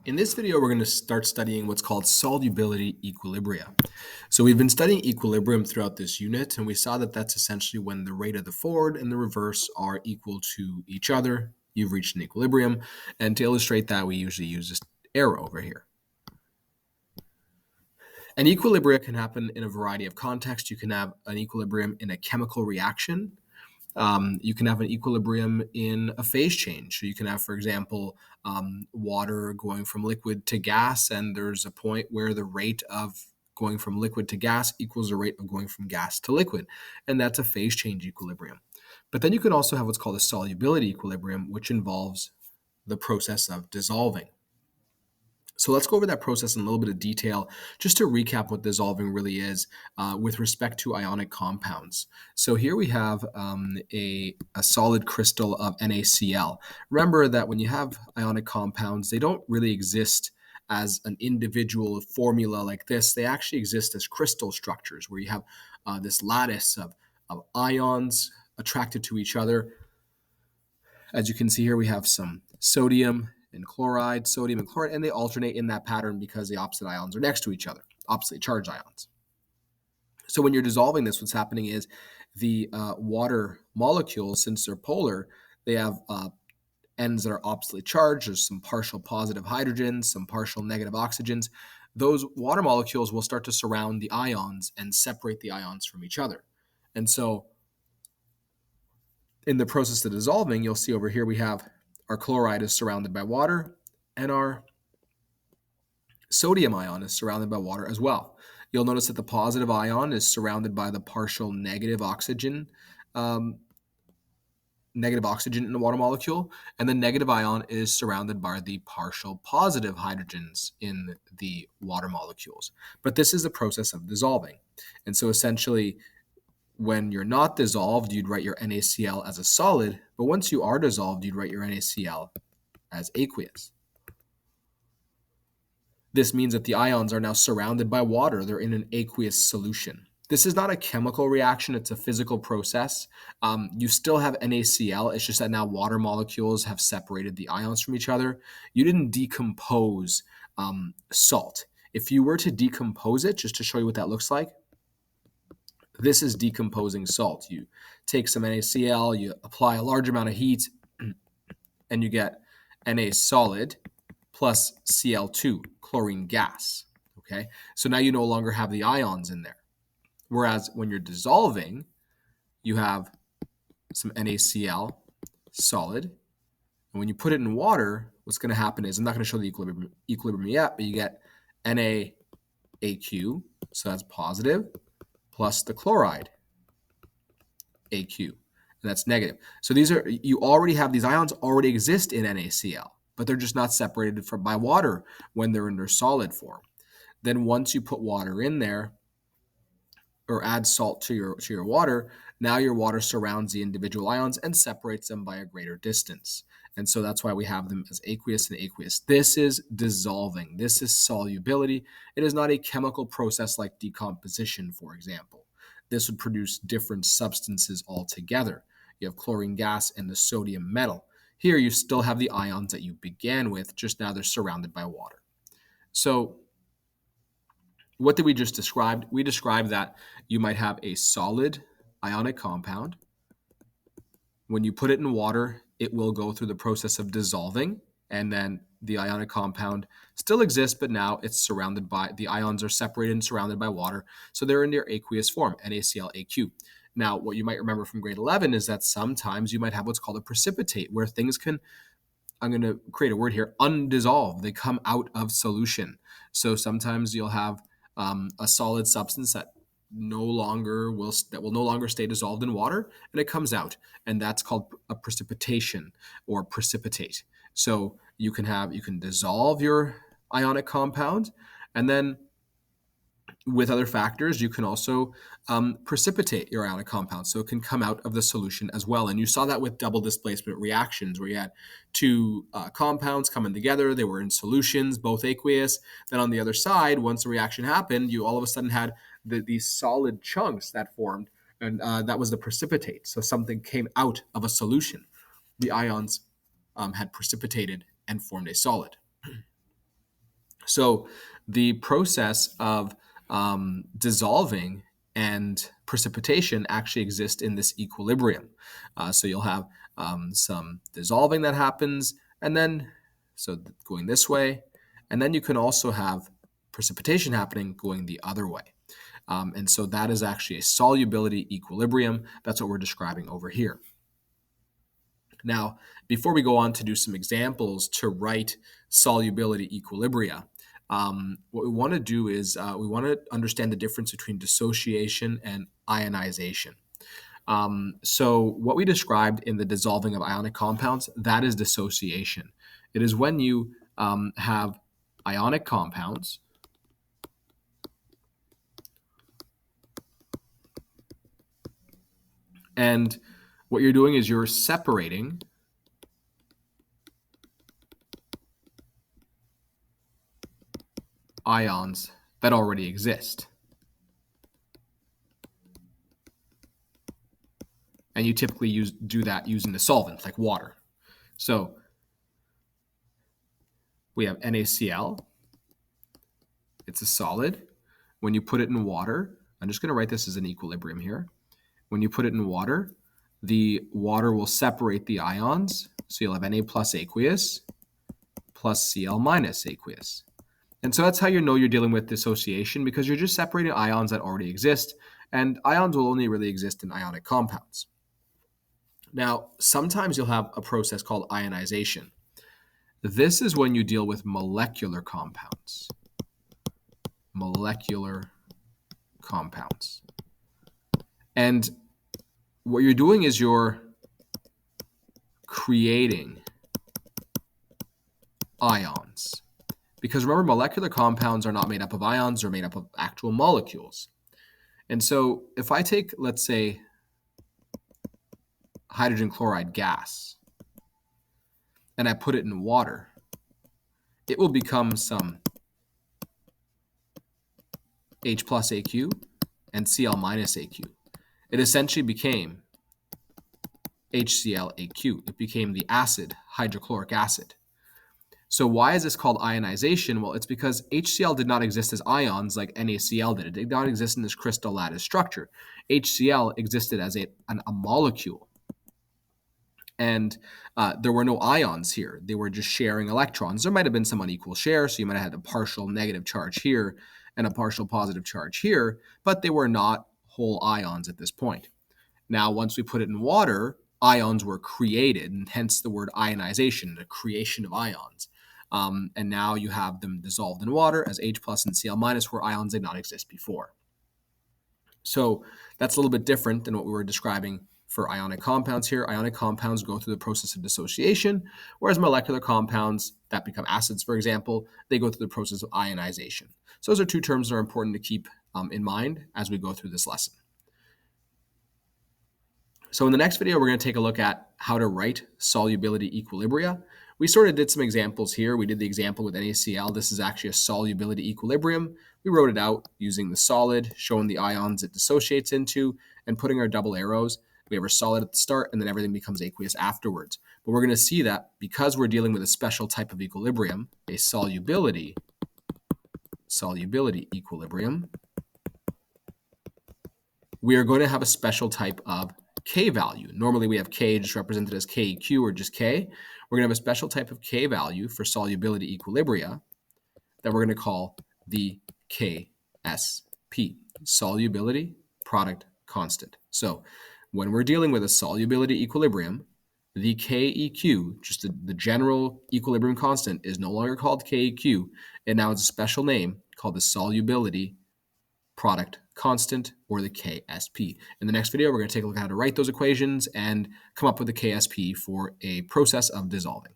In this video, we're going to start studying what's called solubility equilibria. So we've been studying equilibrium throughout this unit, and we saw that that's essentially when the rate of the forward and the reverse are equal to each other. You've reached an equilibrium. And to illustrate that, we usually use this arrow over here. An equilibria can happen in a variety of contexts. You can have an equilibrium in a chemical reaction. You can have an equilibrium in a phase change. So you can have, for example, water going from liquid to gas, and there's a point where the rate of going from liquid to gas equals the rate of going from gas to liquid, and that's a phase change equilibrium. But then you can also have what's called a solubility equilibrium, which involves the process of dissolving. So let's go over that process in a little bit of detail, just to recap what dissolving really is with respect to ionic compounds. So here we have a solid crystal of NaCl. Remember that when you have ionic compounds, they don't really exist as an individual formula like this. They actually exist as crystal structures where you have this lattice of ions attracted to each other. As you can see here, we have some sodium and chloride, sodium and chloride, and they alternate in that pattern because the opposite ions are next to each other, oppositely charged ions. So when you're dissolving this, what's happening is the water molecules, since they're polar, they have ends that are oppositely charged. There's some partial positive hydrogens, some partial negative oxygens. Those water molecules will start to surround the ions and separate the ions from each other. And so in the process of dissolving, you'll see over here we have our chloride is surrounded by water, and our sodium ion is surrounded by water as well. You'll notice that the positive ion is surrounded by the partial negative oxygen in the water molecule, and the negative ion is surrounded by the partial positive hydrogens in the water molecules. But this is the process of dissolving. And so essentially, when you're not dissolved, you'd write your NaCl as a solid, but once you are dissolved, you'd write your NaCl as aqueous. This means that the ions are now surrounded by water. They're in an aqueous solution. This is not a chemical reaction. It's a physical process. You still have NaCl. It's just that now water molecules have separated the ions from each other. You didn't decompose salt. If you were to decompose it, just to show you what that looks like, this is decomposing salt. You take some NaCl, you apply a large amount of heat, and you get Na solid plus Cl2, chlorine gas. Okay, so now you no longer have the ions in there. Whereas when you're dissolving, you have some NaCl solid, and when you put it in water, what's going to happen is, I'm not going to show the equilibrium yet, but you get NaAQ, so that's positive, plus the chloride, AQ, and that's negative. So you already have these ions already exist in NaCl, but they're just not separated by water when they're in their solid form. Then once you put water in there, or add salt to your water, now your water surrounds the individual ions and separates them by a greater distance. And so that's why we have them as aqueous and aqueous. This is dissolving. This is solubility. It is not a chemical process like decomposition, for example. This would produce different substances altogether. You have chlorine gas and the sodium metal. Here you still have the ions that you began with, just now they're surrounded by water. So what did we just describe? We described that you might have a solid ionic compound. When you put it in water, it will go through the process of dissolving, and then the ionic compound still exists, but now it's surrounded by, the ions are separated and surrounded by water, so they're in their aqueous form, NaClAQ. Now, what you might remember from grade 11 is that sometimes you might have what's called a precipitate, where things can, I'm going to create a word here, undissolve. They come out of solution. So sometimes you'll have a solid substance that will no longer stay dissolved in water, and it comes out, and that's called a precipitation or precipitate. So you can dissolve your ionic compound, and then with other factors, you can also precipitate your ionic compound, so it can come out of the solution as well. And you saw that with double displacement reactions, where you had two compounds coming together. They were in solutions, both aqueous. Then on the other side, once the reaction happened, you all of a sudden had these solid chunks that formed, and that was the precipitate. So something came out of a solution. The ions had precipitated and formed a solid. So the process of dissolving and precipitation actually exist in this equilibrium. So you'll have some dissolving that happens, and then going this way, and then you can also have precipitation happening going the other way. And so that is actually a solubility equilibrium. That's what we're describing over here. Now, before we go on to do some examples to write solubility equilibria, what we want to do is we want to understand the difference between dissociation and ionization. So what we described in the dissolving of ionic compounds, that is dissociation. It is when you have ionic compounds and what you're doing is you're separating ions that already exist. And you typically do that using the solvent, like water. So we have NaCl. It's a solid. When you put it in water, I'm just going to write this as an equilibrium here. When you put it in water, the water will separate the ions. So you'll have Na plus aqueous plus Cl minus aqueous. And so that's how you know you're dealing with dissociation, because you're just separating ions that already exist, and ions will only really exist in ionic compounds. Now, sometimes you'll have a process called ionization. This is when you deal with molecular compounds. Molecular compounds. And what you're doing is you're creating ions. Because remember, molecular compounds are not made up of ions, they're made up of actual molecules. And so if I take, let's say, hydrogen chloride gas and I put it in water, it will become some H plus AQ and Cl minus AQ. It essentially became HCl AQ. It became the acid, hydrochloric acid. So why is this called ionization? Well, it's because HCl did not exist as ions like NaCl did. It did not exist in this crystal lattice structure. HCl existed as a molecule. And there were no ions here. They were just sharing electrons. There might have been some unequal share, so you might have had a partial negative charge here and a partial positive charge here, but they were not whole ions at this point. Now, once we put it in water, ions were created, and hence the word ionization, the creation of ions. And now you have them dissolved in water as H plus and Cl minus, where ions did not exist before. So that's a little bit different than what we were describing for ionic compounds here. Ionic compounds go through the process of dissociation, whereas molecular compounds that become acids, for example, they go through the process of ionization. So those are two terms that are important to keep in mind as we go through this lesson. So in the next video, we're going to take a look at how to write solubility equilibria. We sort of did some examples here. We did the example with NaCl. This is actually a solubility equilibrium. We wrote it out using the solid, showing the ions it dissociates into, and putting our double arrows. We have our solid at the start, and then everything becomes aqueous afterwards. But we're going to see that because we're dealing with a special type of equilibrium, a solubility equilibrium, we are going to have a special type of K value. Normally we have K just represented as KQ or just K. We're going to have a special type of K value for solubility equilibria that we're going to call the KSP, solubility product constant. So when we're dealing with a solubility equilibrium, the KEQ, just the general equilibrium constant, is no longer called KEQ, and now it's a special name called the solubility product constant, or the KSP. In the next video, we're going to take a look at how to write those equations and come up with the KSP for a process of dissolving.